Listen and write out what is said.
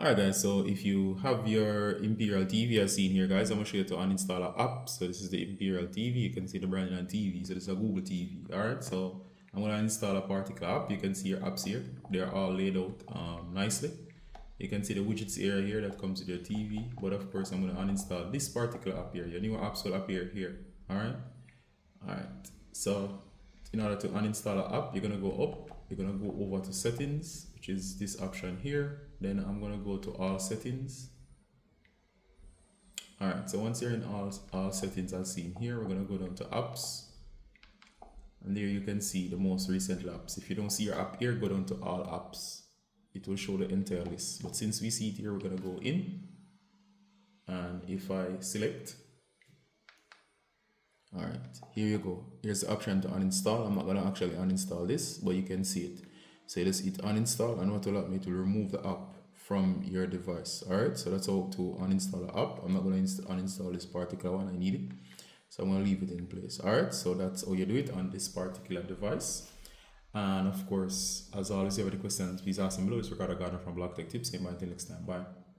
Alright guys, so if you have your Imperial TV as seen here guys, I'm going to show you to uninstall an app. So this is the Imperial TV, you can see the branding on TV, so this is a Google TV. Alright, so I'm going to install a particular app. You can see your apps here, they're all laid out nicely. You can see the widgets area here that comes with your TV, but of course I'm going to uninstall this particular app here. Your new apps will appear here. Alright, so in order to uninstall an app, you're going to go up, you're going to go over to settings, which is this option here. Then I'm going to go to all settings. Alright, so once you're in all settings as seen here, we're going to go down to apps. And there you can see the most recent apps. If you don't see your app here, go down to all apps. It will show the entire list. But since we see it here, we're going to go in. And if I select, alright, here you go. Here's the option to uninstall. I'm not going to actually uninstall this, but you can see it. So just hit uninstall, and what will happen, it will remove the app from your device. Alright, so that's how to uninstall the app. I'm not going to uninstall this particular one, I need it. So I'm going to leave it in place. Alright, so that's how you do it on this particular device. And of course, as always, if you have any questions, please ask them below. It's Ricardo Gardner from Block Tech Tips. Until next time, bye.